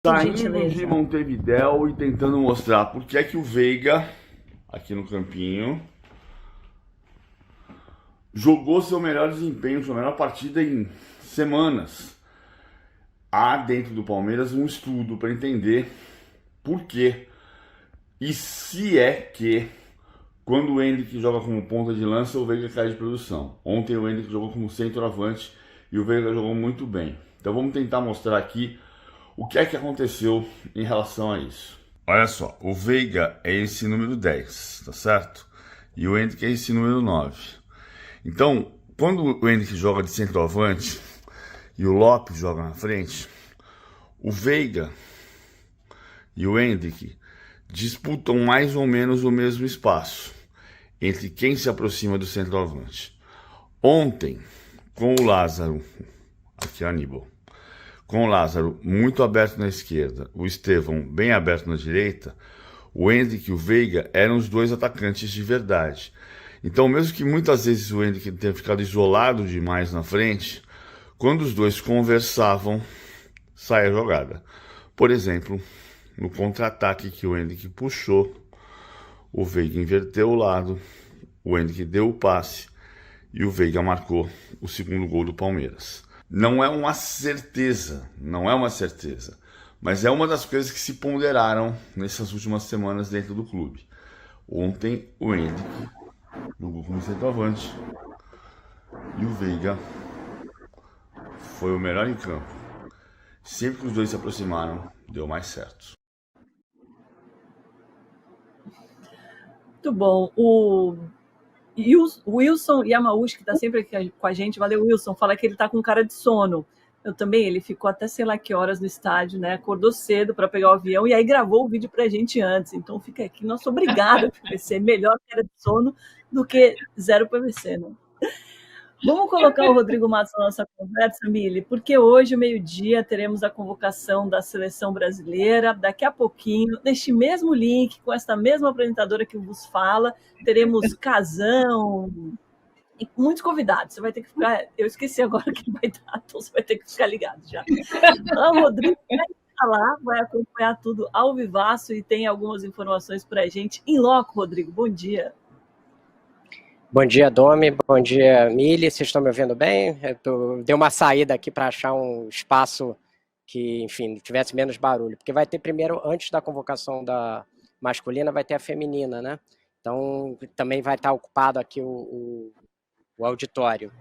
Saindo de Montevidéu e tentando mostrar por que é que o Veiga, aqui no campinho, jogou seu melhor desempenho, sua melhor partida em semanas. Há dentro do Palmeiras um estudo para entender por quê e se é que quando o Endrick joga como ponta de lança, o Veiga cai de produção. Ontem o Endrick jogou como centroavante e o Veiga jogou muito bem. Então vamos tentar mostrar aqui o que é que aconteceu em relação a isso. Olha só, o Veiga é esse número 10, tá certo? E o Endrick é esse número 9. Então, quando o Endrick joga de centroavante e o Lopes joga na frente, o Veiga e o Endrick disputam mais ou menos o mesmo espaço entre quem se aproxima do centroavante. Ontem, com o Lázaro, aqui é Aníbal, com o Lázaro muito aberto na esquerda, o Estevão bem aberto na direita, o Endrick e o Veiga eram os dois atacantes de verdade. Então, mesmo que muitas vezes o Endrick tenha ficado isolado demais na frente, quando os dois conversavam, sai a jogada. Por exemplo, no contra-ataque que o Endrick puxou, o Veiga inverteu o lado, o Endrick deu o passe e o Veiga marcou o segundo gol do Palmeiras. Não é uma certeza, mas é uma das coisas que se ponderaram nessas últimas semanas dentro do clube. Ontem o Endrick jogou como centroavante e o Veiga foi o melhor em campo. Sempre que os dois se aproximaram, deu mais certo. Muito bom. O Wilson Yamauchi, que está sempre aqui com a gente, valeu, Wilson, fala que ele está com cara de sono. Eu também, ele ficou até sei lá que horas no estádio, né? Acordou cedo para pegar o avião e aí gravou o vídeo para a gente antes. Então fica aqui, nossa, obrigada, PVC. Melhor cara de sono do que zero PVC, né? Vamos colocar o Rodrigo Matos na nossa conversa, Mili, porque hoje, meio-dia, teremos a convocação da seleção brasileira. Daqui a pouquinho, neste mesmo link, com esta mesma apresentadora que vos fala, teremos Casão e muitos convidados. Você vai ter que ficar. Eu esqueci agora quem vai dar, então você vai ter que ficar ligado já. Então, o Rodrigo vai estar lá, vai acompanhar tudo ao vivaço e tem algumas informações para a gente. Em loco, Rodrigo, bom dia. Bom dia, Domi. Bom dia, Mili. Vocês estão me ouvindo bem? Dei uma saída aqui para achar um espaço que, enfim, tivesse menos barulho. Porque vai ter primeiro, antes da convocação da masculina, vai ter a feminina, né? Então, também vai estar ocupado aqui o auditório.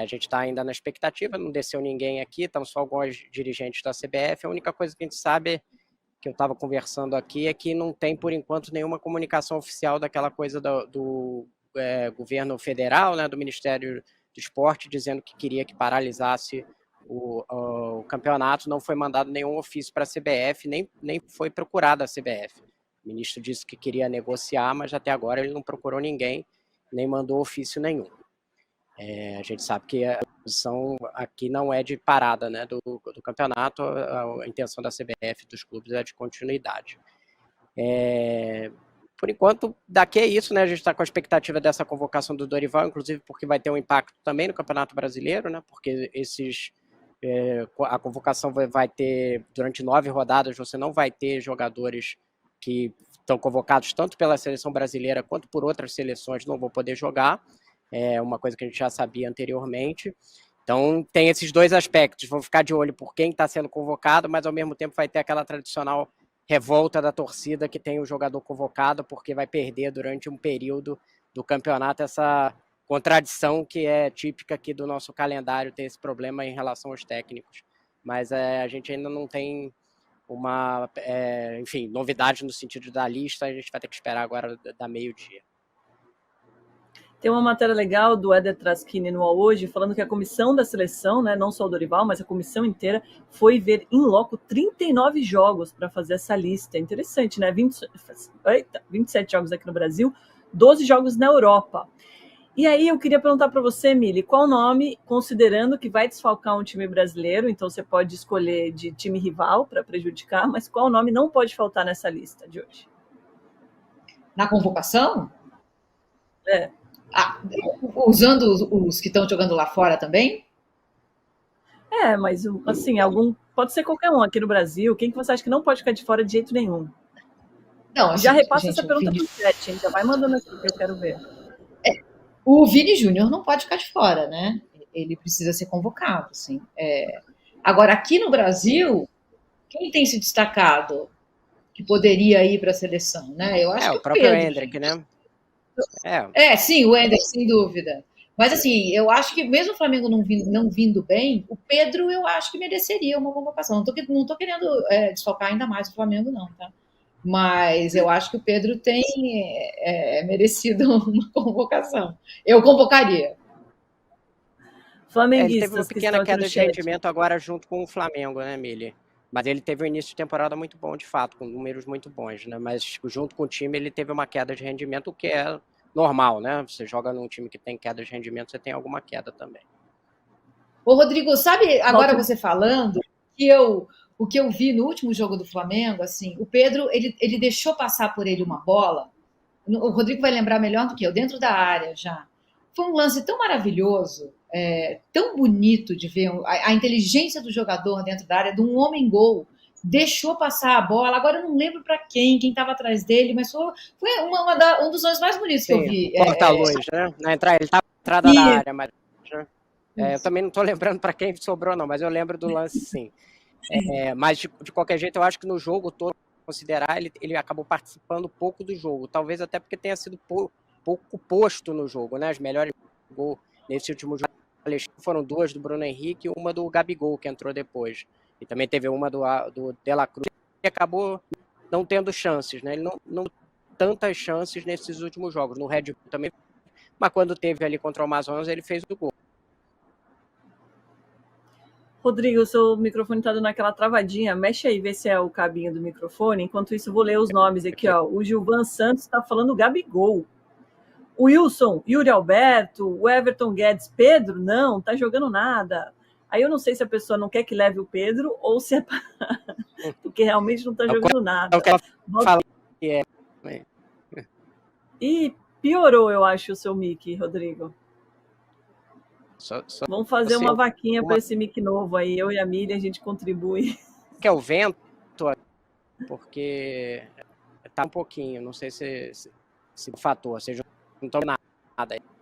A gente está ainda na expectativa, não desceu ninguém aqui, estamos só alguns dirigentes da CBF. A única coisa que a gente sabe, que eu estava conversando aqui, é que não tem, por enquanto, nenhuma comunicação oficial daquela coisa do governo federal, né, do Ministério do Esporte, dizendo que queria que paralisasse o campeonato. Não foi mandado nenhum ofício para a CBF, nem foi procurada a CBF. O ministro disse que queria negociar, mas até agora ele não procurou ninguém, nem mandou ofício nenhum. A gente sabe que a posição aqui não é de parada, né, do campeonato. A intenção da CBF, dos clubes, é de continuidade. Por enquanto, daqui é isso, né? A gente está com a expectativa dessa convocação do Dorival, inclusive porque vai ter um impacto também no Campeonato Brasileiro, né? Porque a convocação vai ter, durante 9 rodadas, você não vai ter jogadores que estão convocados tanto pela seleção brasileira quanto por outras seleções, não vão poder jogar. É uma coisa que a gente já sabia anteriormente. Então, tem esses dois aspectos. Vão ficar de olho por quem está sendo convocado, mas ao mesmo tempo vai ter aquela tradicional revolta da torcida que tem o jogador convocado porque vai perder durante um período do campeonato. Essa contradição que é típica aqui do nosso calendário, ter esse problema em relação aos técnicos. Mas a gente ainda não tem novidade no sentido da lista. A gente vai ter que esperar agora da meio-dia. Tem uma matéria legal do Éder Traschini no UOL Hoje, falando que a comissão da seleção, né, não só o Dorival, mas a comissão inteira, foi ver em loco 39 jogos para fazer essa lista. Interessante, né? 27 jogos aqui no Brasil, 12 jogos na Europa. E aí eu queria perguntar para você, Mili, qual nome, considerando que vai desfalcar um time brasileiro, então você pode escolher de time rival para prejudicar, mas qual nome não pode faltar nessa lista de hoje? Na convocação? É. Usando os que estão jogando lá fora também? Mas assim, algum Pode ser qualquer um aqui no Brasil. Quem que você acha que não pode ficar de fora de jeito nenhum? Não, Já assim, repassa gente, essa pergunta pro chat, hein? Já vai mandando aqui que eu quero ver. o Vini Júnior não pode ficar de fora, né? Ele precisa ser convocado, assim. Agora, aqui no Brasil, quem tem se destacado que poderia ir para a seleção, né? Eu acho que o o próprio Pedro, Endrick, gente. né? Sim, o Ender, sem dúvida. Mas, assim, eu acho que mesmo o Flamengo não vindo bem, o Pedro eu acho que mereceria uma convocação. Não tô querendo desfocar ainda mais o Flamengo, não, tá? Mas eu acho que o Pedro tem merecido uma convocação. Eu convocaria. Ele teve uma Flamenguistas que pequena estão aqui no queda de chat. rendimento agora junto com o Flamengo, né, Mili? Mas ele teve um início de temporada muito bom, de fato, com números muito bons, né? Mas junto com o time ele teve uma queda de rendimento, o que é normal, né? Você joga num time que tem queda de rendimento, você tem alguma queda também. Ô, Rodrigo, sabe, agora você falando, o que eu vi no último jogo do Flamengo, assim, o Pedro, ele deixou passar por ele uma bola, o Rodrigo vai lembrar melhor do que eu, dentro da área já. Foi um lance tão maravilhoso, tão bonito de ver a inteligência do jogador dentro da área, de um homem-gol. Deixou passar a bola. Agora eu não lembro para quem estava atrás dele, mas foi um dos lances mais bonitos que eu vi. Porta-luz, né? Ele estava na entrada da área, mas. Né? Eu também não estou lembrando para quem sobrou, não, mas eu lembro do lance, sim. Mas, de qualquer jeito, eu acho que no jogo todo, considerar, ele acabou participando pouco do jogo. Talvez até porque tenha sido pouco posto no jogo, né? As melhores gols nesse último jogo foram duas do Bruno Henrique e uma do Gabigol, que entrou depois. E também teve uma do De La Cruz, que acabou não tendo chances, né? Ele não tantas chances nesses últimos jogos. No Red Bull também, mas quando teve ali contra o Amazonas, ele fez o gol. Rodrigo, o seu microfone está dando aquela travadinha. Mexe aí, vê se é o cabinho do microfone. Enquanto isso, eu vou ler os nomes aqui. Ó. O Gilvan Santos está falando Gabigol. O Wilson, Yuri Alberto, o Everton Guedes, Pedro, não, tá jogando nada. Aí eu não sei se a pessoa não quer que leve o Pedro ou se é porque realmente não tá jogando nada. Fala que é. E piorou, eu acho, o seu mic, Rodrigo. Vamos fazer uma vaquinha para esse mic novo aí. Eu e a Miriam, a gente contribui. Que é o vento, porque tá um pouquinho, não sei se o fator, seja não tô nada.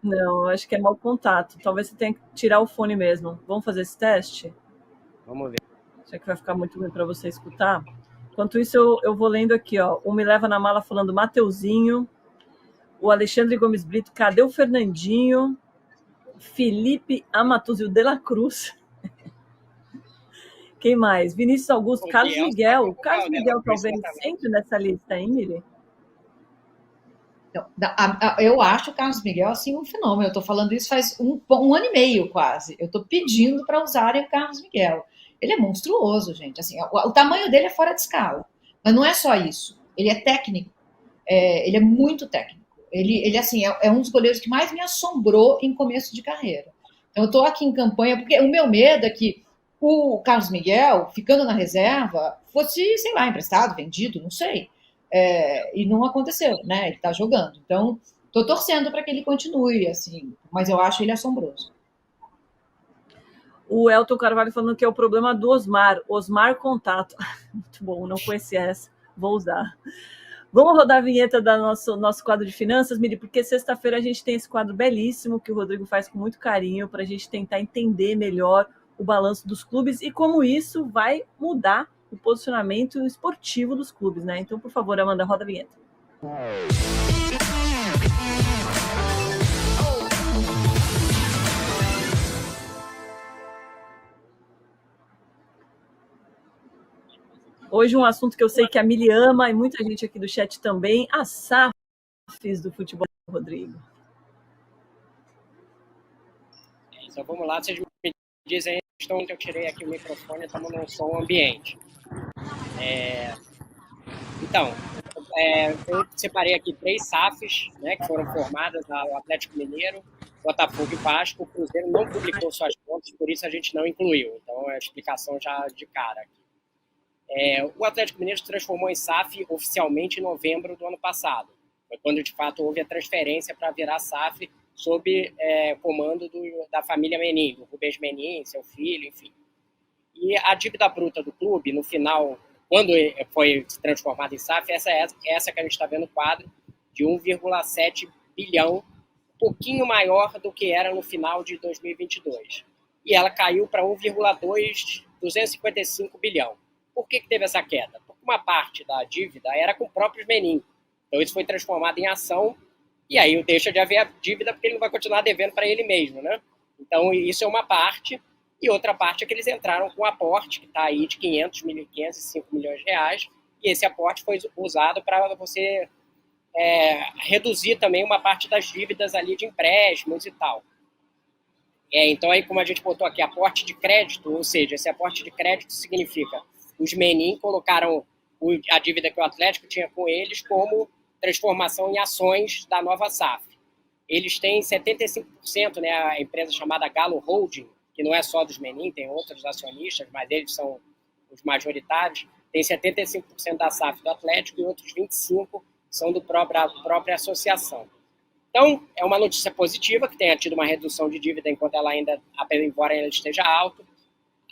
Não, eu acho que é mau contato. Talvez você tenha que tirar o fone mesmo. Vamos fazer esse teste? Vamos ver. Será que vai ficar muito ruim para você escutar? Enquanto isso, eu vou lendo aqui, ó. O Me Leva na Mala falando Mateuzinho. O Alexandre Gomes Brito, cadê o Fernandinho? Felipe Amatuzzi, o De La Cruz. Quem mais? Vinícius Augusto, Carlos Miguel. Carlos Miguel talvez sempre nessa lista, hein, Miri? Eu acho o Carlos Miguel assim um fenômeno. Eu estou falando isso faz um ano e meio quase. Eu estou pedindo para usarem o Carlos Miguel. Ele é monstruoso, gente. Assim, o tamanho dele é fora de escala. Mas não é só isso. Ele é técnico. Ele é muito técnico. Ele assim, é um dos goleiros que mais me assombrou em começo de carreira. Então, eu estou aqui em campanha, porque o meu medo é que o Carlos Miguel, ficando na reserva, fosse, sei lá, emprestado, vendido, não sei. E não aconteceu, né? Ele está jogando. Então, estou torcendo para que ele continue, assim, mas eu acho ele assombroso. O Elton Carvalho falando que é o problema do Osmar Contato. Muito bom, não conhecia essa, vou usar. Vamos rodar a vinheta do nosso quadro de finanças, Miri, porque sexta-feira a gente tem esse quadro belíssimo que o Rodrigo faz com muito carinho para a gente tentar entender melhor o balanço dos clubes e como isso vai mudar o posicionamento esportivo dos clubes, né? Então, por favor, Amanda, roda a vinheta. Hoje um assunto que eu sei que a Mili ama e muita gente aqui do chat também, as SAFs do futebol, Rodrigo. Então vamos lá, vocês me dizem onde eu tirei aqui o microfone, estamos num som ambiente. Então, eu separei aqui 3 SAFs, né, que foram formadas no Atlético Mineiro, Botafogo e Vasco. O Cruzeiro não publicou suas contas, por isso a gente não incluiu. Então, é a explicação já de cara aqui. O Atlético Mineiro se transformou em SAF oficialmente em novembro do ano passado. Foi quando, de fato, houve a transferência para virar SAF sob comando da família Menin, do Rubens Menin, seu filho, enfim. E a dívida bruta do clube, no final, quando foi transformada em SAF, essa que a gente está vendo no quadro, de 1,7 bilhão, um pouquinho maior do que era no final de 2022. E ela caiu para 255 bilhão. Por que teve essa queda? Porque uma parte da dívida era com próprios Menin. Então isso foi transformado em ação e aí deixa de haver a dívida porque ele não vai continuar devendo para ele mesmo, né? Então isso é uma parte. E outra parte é que eles entraram com um aporte que está aí de 505 milhões de reais e esse aporte foi usado para você reduzir também uma parte das dívidas ali de empréstimos e tal. Então, aí, como a gente botou aqui, aporte de crédito, ou seja, esse aporte de crédito significa os Menin colocaram a dívida que o Atlético tinha com eles como transformação em ações da nova SAF. Eles têm 75%, né, a empresa chamada Galo Holding, que não é só dos Menin, tem outros acionistas, mas eles são os majoritários, tem 75% da SAF do Atlético e outros 25% são da própria associação. Então, é uma notícia positiva que tenha tido uma redução de dívida enquanto ela ainda, embora ela esteja alta.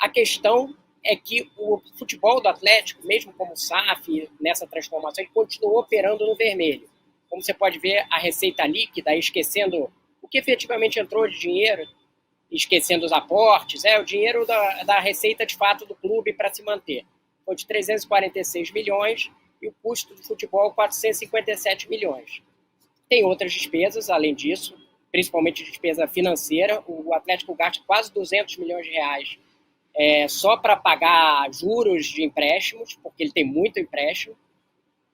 A questão é que o futebol do Atlético, mesmo como SAF, nessa transformação, ele continuou operando no vermelho. Como você pode ver, a receita líquida, esquecendo o que efetivamente entrou de dinheiro, esquecendo os aportes, o dinheiro da receita de fato do clube para se manter. Foi de 346 milhões e o custo do futebol 457 milhões. Tem outras despesas, além disso, principalmente despesa financeira. O Atlético gasta quase 200 milhões de reais só para pagar juros de empréstimos, porque ele tem muito empréstimo.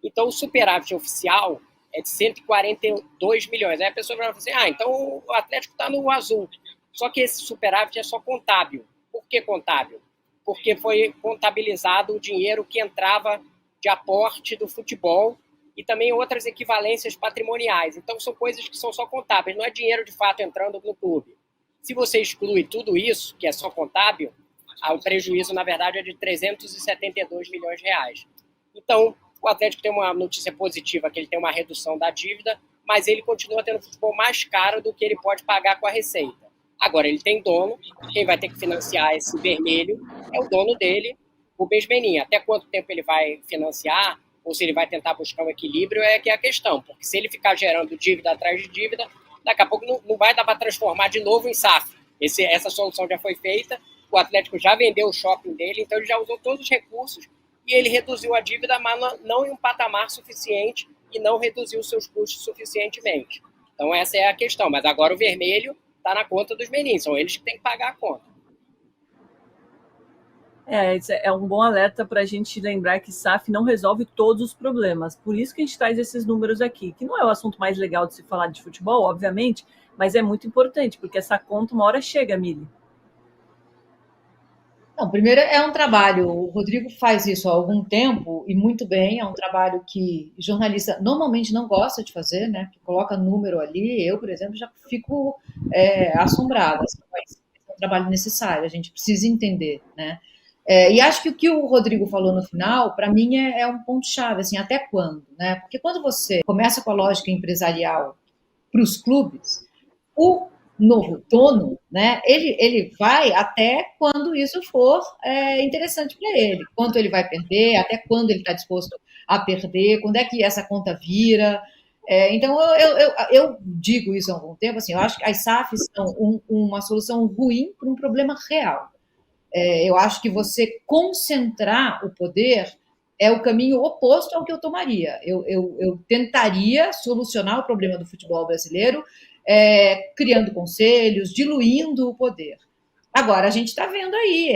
Então, o superávit oficial é de 142 milhões. Aí a pessoa vai falar assim, então o Atlético está no azul. Só que esse superávit é só contábil. Por que contábil? Porque foi contabilizado o dinheiro que entrava de aporte do futebol e também outras equivalências patrimoniais. Então, são coisas que são só contábeis, não é dinheiro de fato entrando no clube. Se você exclui tudo isso, que é só contábil, o prejuízo, na verdade, é de 372 milhões de reais. Então, o Atlético tem uma notícia positiva, que ele tem uma redução da dívida, mas ele continua tendo futebol mais caro do que ele pode pagar com a receita. Agora, ele tem dono, quem vai ter que financiar esse vermelho é o dono dele, o Menin. Até quanto tempo ele vai financiar, ou se ele vai tentar buscar um equilíbrio, que é a questão. Porque se ele ficar gerando dívida atrás de dívida, daqui a pouco não vai dar para transformar de novo em SAF. Essa solução já foi feita, o Atlético já vendeu o shopping dele, então ele já usou todos os recursos e ele reduziu a dívida, mas não em um patamar suficiente e não reduziu os seus custos suficientemente. Então essa é a questão. Mas agora o vermelho está na conta dos meninos, são eles que têm que pagar a conta. É um bom alerta para a gente lembrar que SAF não resolve todos os problemas. Por isso que a gente traz esses números aqui, que não é o assunto mais legal de se falar de futebol, obviamente, mas é muito importante, porque essa conta uma hora chega, Mili. Não, primeiro é um trabalho, o Rodrigo faz isso há algum tempo e muito bem, é um trabalho que jornalista normalmente não gosta de fazer, né? Que coloca número ali, eu, por exemplo, já fico assombrada, assim, mas é um trabalho necessário, a gente precisa entender, né? E acho que o que o Rodrigo falou no final, para mim, é um ponto-chave, assim, até quando, né? Porque quando você começa com a lógica empresarial para os clubes, o novo dono, né, ele vai até quando isso for interessante para ele, quanto ele vai perder, até quando ele está disposto a perder, quando é que essa conta vira. Então, eu digo isso há algum tempo, assim, eu acho que as SAFs são uma solução ruim para um problema real. Eu acho que você concentrar o poder é o caminho oposto ao que eu tomaria. Eu tentaria solucionar o problema do futebol brasileiro criando conselhos, diluindo o poder. Agora, a gente está vendo aí,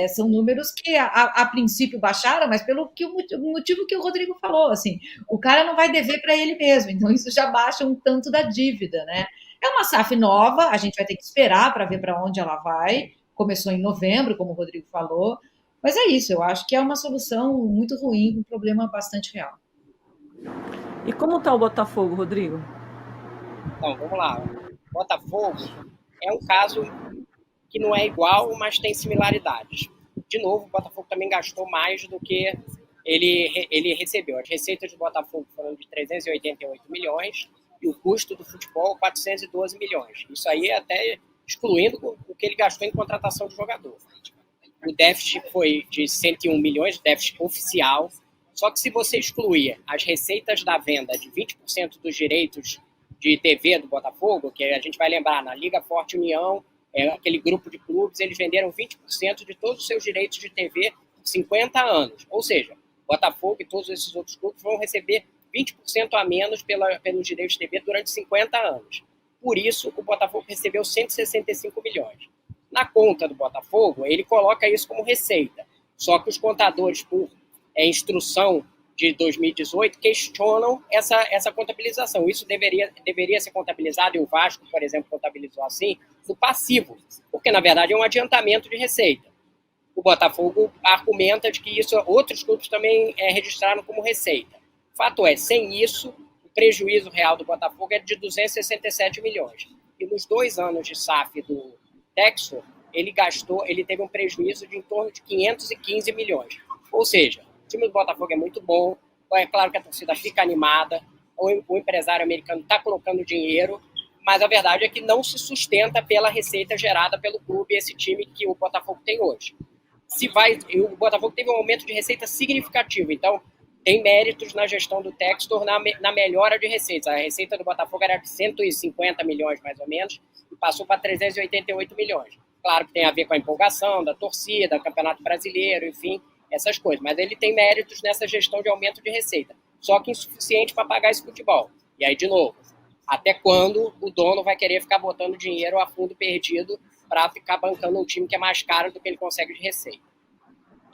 são números que a princípio baixaram, mas pelo motivo que o Rodrigo falou, assim, o cara não vai dever para ele mesmo, então isso já baixa um tanto da dívida, né? É uma SAF nova, a gente vai ter que esperar para ver para onde ela vai, começou em novembro, como o Rodrigo falou, mas é isso, eu acho que é uma solução muito ruim, um problema bastante real. E como está o Botafogo, Rodrigo? Então, vamos lá. Botafogo é um caso que não é igual, mas tem similaridades. De novo, o Botafogo também gastou mais do que ele recebeu. As receitas do Botafogo foram de 388 milhões e o custo do futebol 412 milhões. Isso aí é até excluindo o que ele gastou em contratação de jogador. o déficit foi de 101 milhões, déficit oficial. Só que se você excluir as receitas da venda de 20% dos direitos de TV do Botafogo, que a gente vai lembrar, na Liga Forte União, aquele grupo de clubes, eles venderam 20% de todos os seus direitos de TV por 50 anos. Ou seja, Botafogo e todos esses outros clubes vão receber 20% a menos pelos direitos de TV durante 50 anos. Por isso, o Botafogo recebeu 165 milhões. Na conta do Botafogo, ele coloca isso como receita. Só que os contadores, por instrução de 2018, questionam essa contabilização. Isso deveria ser contabilizado, e o Vasco, por exemplo, contabilizou assim, no passivo, porque, na verdade, é um adiantamento de receita. O Botafogo argumenta de que isso outros clubes também registraram como receita. Fato é, sem isso, o prejuízo real do Botafogo é de 267 milhões. E nos 2 anos de SAF do Textor, ele teve um prejuízo de em torno de 515 milhões. Ou seja, o time do Botafogo é muito bom, é claro que a torcida fica animada, o empresário americano está colocando dinheiro, mas a verdade é que não se sustenta pela receita gerada pelo clube, esse time que o Botafogo tem hoje. O Botafogo teve um aumento de receita significativo, então tem méritos na gestão do Textor na melhora de receitas. A receita do Botafogo era de 150 milhões, mais ou menos, e passou para 388 milhões. Claro que tem a ver com a empolgação da torcida, Campeonato Brasileiro, enfim, essas coisas. Mas ele tem méritos nessa gestão de aumento de receita. Só que insuficiente para pagar esse futebol. E aí, de novo, até quando o dono vai querer ficar botando dinheiro a fundo perdido para ficar bancando um time que é mais caro do que ele consegue de receita?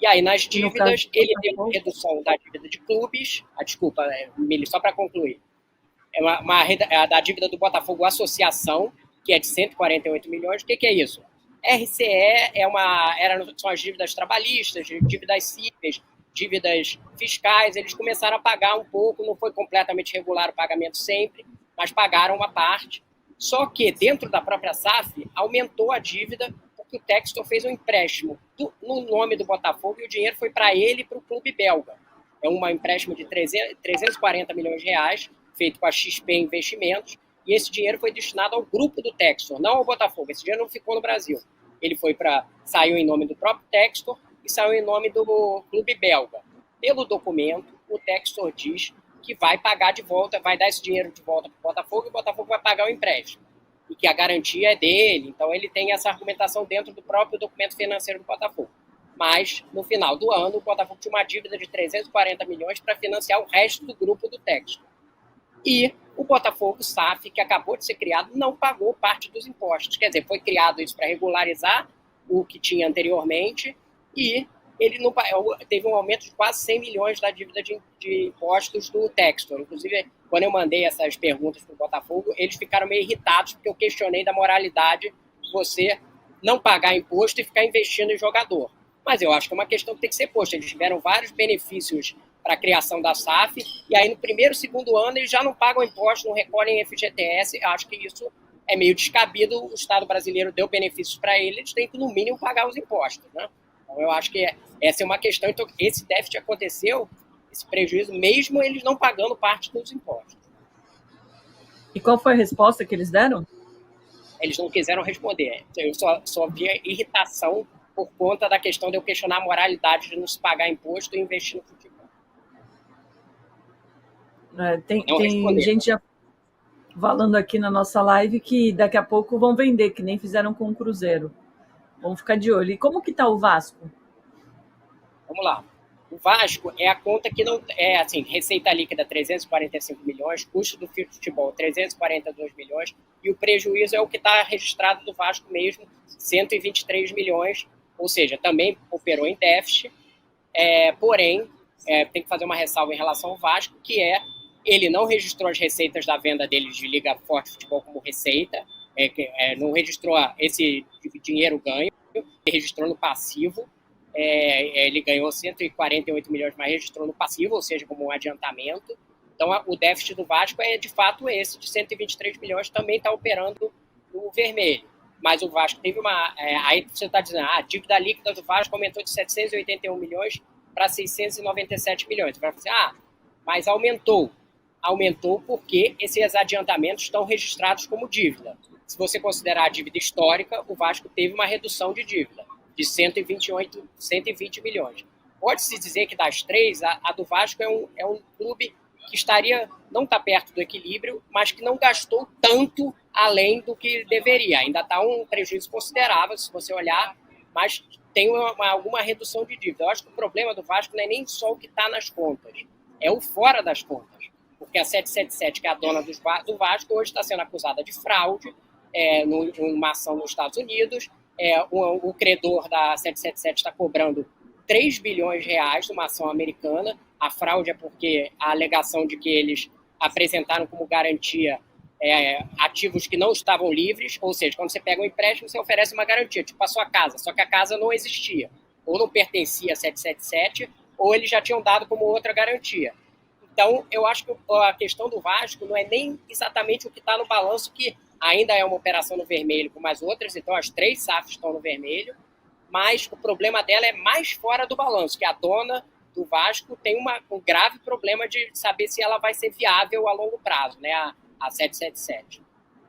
E aí, nas dívidas, ele tem uma redução da dívida de clubes. Desculpa, Mili, só para concluir. Da dívida do Botafogo Associação, que é de 148 milhões. O que é isso? RCE são as dívidas trabalhistas, dívidas cíveis, dívidas fiscais. Eles começaram a pagar um pouco, não foi completamente regular o pagamento sempre, mas pagaram uma parte. Só que, dentro da própria SAF, aumentou a dívida, porque o Textor fez um empréstimo no nome do Botafogo e o dinheiro foi para ele e para o clube belga. É um empréstimo de 340 milhões de reais, feito com a XP Investimentos, e esse dinheiro foi destinado ao grupo do Textor, não ao Botafogo. Esse dinheiro não ficou no Brasil. Ele saiu em nome do próprio Textor e saiu em nome do clube belga. Pelo documento, o Textor diz que vai pagar de volta, vai dar esse dinheiro de volta para o Botafogo e o Botafogo vai pagar o empréstimo. E que a garantia é dele. Então, ele tem essa argumentação dentro do próprio documento financeiro do Botafogo. Mas, no final do ano, o Botafogo tinha uma dívida de 340 milhões para financiar o resto do grupo do Textor. E o Botafogo SAF, que acabou de ser criado, não pagou parte dos impostos. Quer dizer, foi criado isso para regularizar o que tinha anteriormente e ele não teve um aumento de quase 100 milhões da dívida de impostos do Textor. Inclusive, quando eu mandei essas perguntas para o Botafogo, eles ficaram meio irritados porque eu questionei da moralidade de você não pagar imposto e ficar investindo em jogador. Mas eu acho que é uma questão que tem que ser posta. Eles tiveram vários benefícios para a criação da SAF, e aí no primeiro, segundo ano eles já não pagam imposto, não recolhem FGTS. Eu acho que isso é meio descabido. O Estado brasileiro deu benefícios para eles têm que, no mínimo, pagar os impostos, né? Então, eu acho que essa é uma questão. Então, esse déficit aconteceu, esse prejuízo, mesmo eles não pagando parte dos impostos. E qual foi a resposta que eles deram? Eles não quiseram responder. Eu só vi a irritação por conta da questão de eu questionar a moralidade de não se pagar imposto e investir no futebol. Tem gente já falando aqui na nossa live que daqui a pouco vão vender, que nem fizeram com o Cruzeiro. Vamos ficar de olho. E como que está o Vasco? Vamos lá. O Vasco é a conta que não... É assim, receita líquida 345 milhões, custo do futebol 342 milhões, e o prejuízo é o que está registrado do Vasco mesmo, 123 milhões, ou seja, também operou em déficit, porém, tem que fazer uma ressalva em relação ao Vasco, que ele não registrou as receitas da venda dele de Liga Forte Futebol como receita, não registrou esse dinheiro ganho, ele registrou no passivo, ele ganhou 148 milhões, mas registrou no passivo, ou seja, como um adiantamento. Então, o déficit do Vasco é, de fato, esse de 123 milhões, também está operando no vermelho. Mas o Vasco teve aí você está dizendo, a dívida líquida do Vasco aumentou de 781 milhões para 697 milhões. Você vai dizer, mas aumentou. Aumentou porque esses adiantamentos estão registrados como dívida. Se você considerar a dívida histórica, o Vasco teve uma redução de dívida. de 120 milhões. Pode-se dizer que das três, a do Vasco é um clube que não está perto do equilíbrio, mas que não gastou tanto além do que deveria. Ainda está um prejuízo considerável, se você olhar, mas tem alguma redução de dívida. Eu acho que o problema do Vasco não é nem só o que está nas contas, é o fora das contas. Porque a 777, que é a dona do Vasco, hoje está sendo acusada de fraude numa ação nos Estados Unidos. O credor da 777 está cobrando 3 bilhões de reais numa ação americana. A fraude é porque a alegação de que eles apresentaram como garantia ativos que não estavam livres, ou seja, quando você pega um empréstimo, você oferece uma garantia, tipo a sua casa, só que a casa não existia, ou não pertencia a 777, ou eles já tinham dado como outra garantia. Então, eu acho que a questão do Vasco não é nem exatamente o que está no balanço, que ainda é uma operação no vermelho, como as outras, então as 3 SAFs estão no vermelho, mas o problema dela é mais fora do balanço, que a dona do Vasco tem um grave problema de saber se ela vai ser viável a longo prazo, né, a 777.